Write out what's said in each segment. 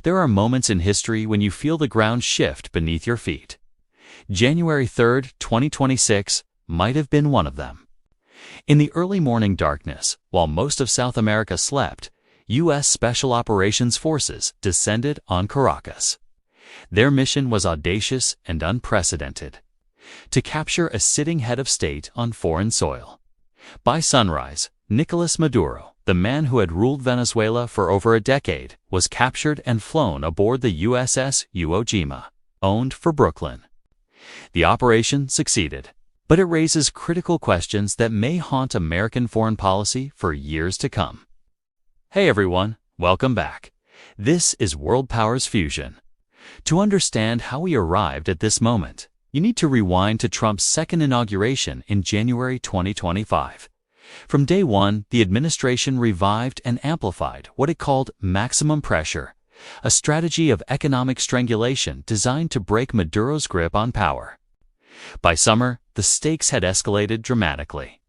There are moments in history when you feel the ground shift beneath your feet. January 3, 2026, might have been one of them. In the early morning darkness, while most of South America slept, U.S. Special Operations Forces descended on Caracas. Their mission was audacious and unprecedented: to capture a sitting head of state on foreign soil. By sunrise, Nicolás Maduro, the man who had ruled Venezuela for over a decade, was captured and flown aboard the USS Iwo Jima, owned for Brooklyn. The operation succeeded, but it raises critical questions that may haunt American foreign policy for years to come. Hey everyone, welcome back. This is World Powers Fusion. To understand how we arrived at this moment, you need to rewind to Trump's second inauguration in January 2025. From day one, the administration revived and amplified what it called maximum pressure, a strategy of economic strangulation designed to break Maduro's grip on power. By summer, the stakes had escalated dramatically.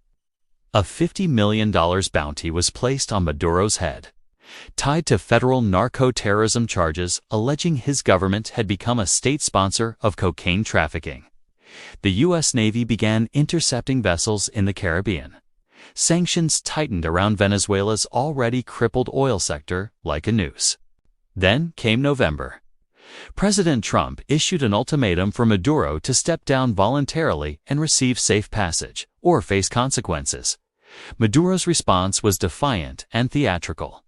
A $50 million bounty was placed on Maduro's head, tied to federal narco-terrorism charges alleging his government had become a state sponsor of cocaine trafficking. The U.S. Navy began intercepting vessels in the Caribbean. Sanctions tightened around Venezuela's already crippled oil sector like a noose. Then came November. President Trump issued an ultimatum for Maduro to step down voluntarily and receive safe passage, or face consequences. Maduro's response was defiant and theatrical.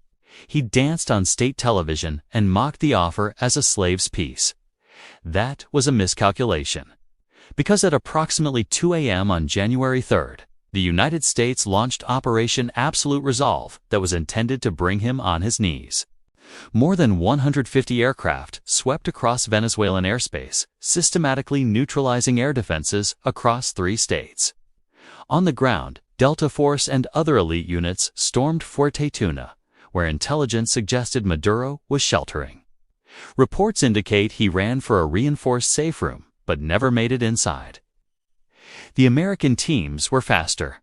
He danced on state television and mocked the offer as a slave's peace. That was a miscalculation, because at approximately 2 a.m. on January 3rd, the United States launched Operation Absolute Resolve that was intended to bring him on his knees. More than 150 aircraft swept across Venezuelan airspace, systematically neutralizing air defenses across 3 states. On the ground, Delta Force and other elite units stormed Fuerte Tuna, where intelligence suggested Maduro was sheltering. Reports indicate he ran for a reinforced safe room, but never made it inside. The American teams were faster.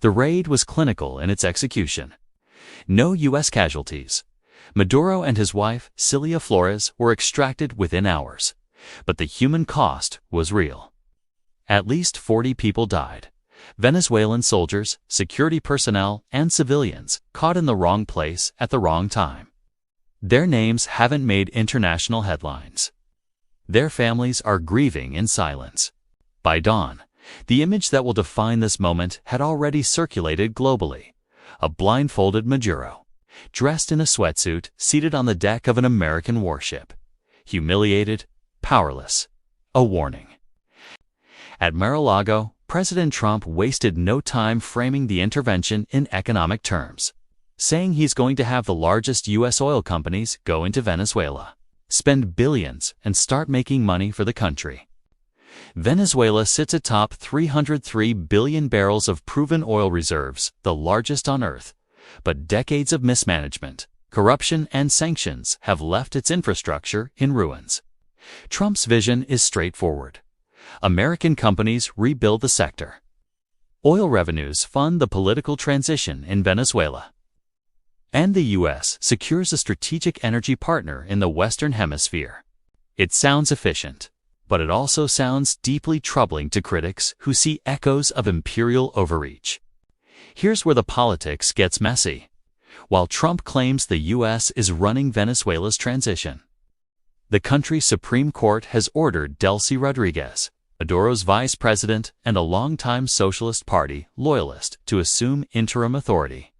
The raid was clinical in its execution. No U.S. casualties. Maduro and his wife, Cilia Flores, were extracted within hours, but the human cost was real. At least 40 people died. Venezuelan soldiers, security personnel, and civilians caught in the wrong place at the wrong time. Their names haven't made international headlines. Their families are grieving in silence. By dawn, the image that will define this moment had already circulated globally: a blindfolded Maduro, dressed in a sweatsuit, seated on the deck of an American warship. Humiliated, powerless. A warning. At Mar-a-Lago, President Trump wasted no time framing the intervention in economic terms, saying he's going to have the largest U.S. oil companies go into Venezuela, spend billions, and start making money for the country. Venezuela sits atop 303 billion barrels of proven oil reserves, the largest on Earth, but decades of mismanagement, corruption, and sanctions have left its infrastructure in ruins. Trump's vision is straightforward. American companies rebuild the sector. Oil revenues fund the political transition in Venezuela. And the U.S. secures a strategic energy partner in the Western Hemisphere. It sounds efficient, but it also sounds deeply troubling to critics who see echoes of imperial overreach. Here's where the politics gets messy. While Trump claims the U.S. is running Venezuela's transition, the country's Supreme Court has ordered Delcy Rodriguez, Maduro's vice president and a longtime Socialist Party loyalist, to assume interim authority.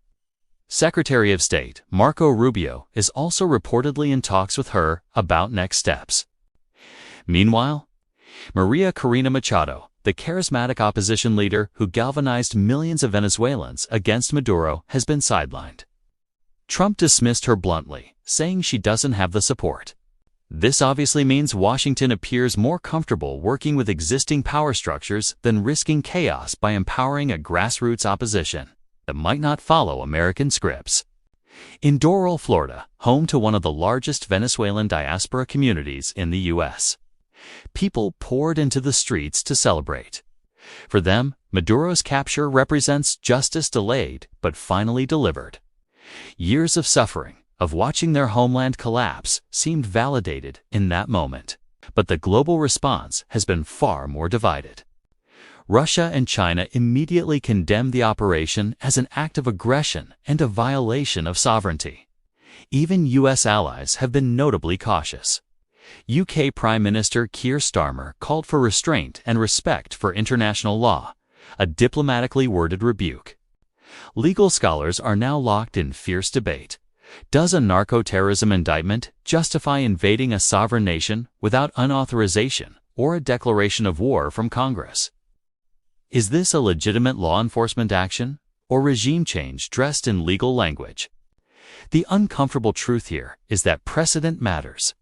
Secretary of State Marco Rubio is also reportedly in talks with her about next steps. Meanwhile, Maria Corina Machado, the charismatic opposition leader who galvanized millions of Venezuelans against Maduro, has been sidelined. Trump dismissed her bluntly, saying she doesn't have the support. This obviously means Washington appears more comfortable working with existing power structures than risking chaos by empowering a grassroots opposition that might not follow American scripts. In Doral, Florida, home to one of the largest Venezuelan diaspora communities in the U.S., people poured into the streets to celebrate. For them, Maduro's capture represents justice delayed but finally delivered. Years of suffering, of watching their homeland collapse seemed validated in that moment. But the global response has been far more divided. Russia and China immediately condemned the operation as an act of aggression and a violation of sovereignty. Even U.S. allies have been notably cautious. UK Prime Minister Keir Starmer called for restraint and respect for international law, a diplomatically worded rebuke. Legal scholars are now locked in fierce debate. Does a narco-terrorism indictment justify invading a sovereign nation without unauthorization or a declaration of war from Congress? Is this a legitimate law enforcement action or regime change dressed in legal language? The uncomfortable truth here is that precedent matters.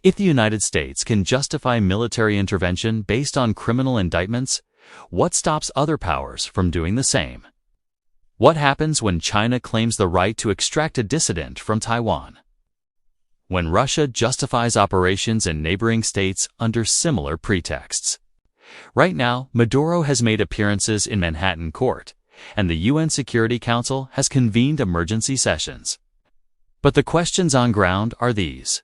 If the United States can justify military intervention based on criminal indictments, what stops other powers from doing the same? What happens when China claims the right to extract a dissident from Taiwan? When Russia justifies operations in neighboring states under similar pretexts? Right now, Maduro has made appearances in Manhattan court, and the UN Security Council has convened emergency sessions. But the questions on ground are these.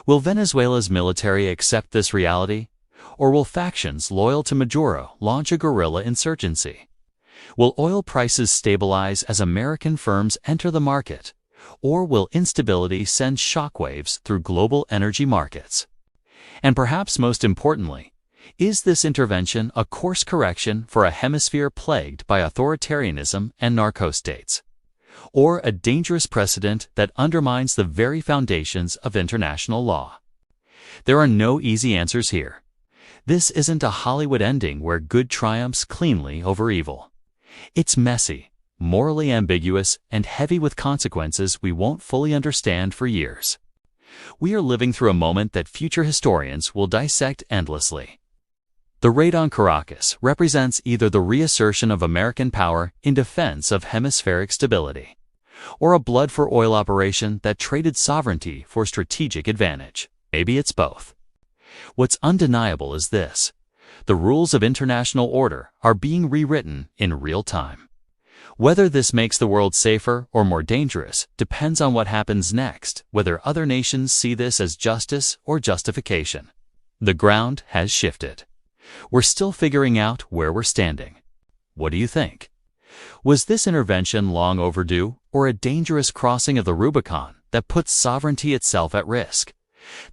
Will Venezuela's military accept this reality? Or will factions loyal to Maduro launch a guerrilla insurgency? Will oil prices stabilize as American firms enter the market? Or will instability send shockwaves through global energy markets? And perhaps most importantly, is this intervention a course correction for a hemisphere plagued by authoritarianism and narco-states? Or a dangerous precedent that undermines the very foundations of international law? There are no easy answers here. This isn't a Hollywood ending where good triumphs cleanly over evil. It's messy, morally ambiguous, and heavy with consequences we won't fully understand for years. We are living through a moment that future historians will dissect endlessly. The raid on Caracas represents either the reassertion of American power in defense of hemispheric stability, or a blood for oil operation that traded sovereignty for strategic advantage. Maybe it's both. What's undeniable is this: the rules of international order are being rewritten in real time. Whether this makes the world safer or more dangerous depends on what happens next, whether other nations see this as justice or justification. The ground has shifted. We're still figuring out where we're standing. What do you think? Was this intervention long overdue, or a dangerous crossing of the Rubicon that puts sovereignty itself at risk?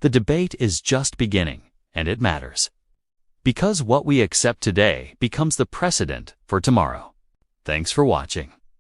The debate is just beginning, and it matters. Because what we accept today becomes the precedent for tomorrow. Thanks for watching.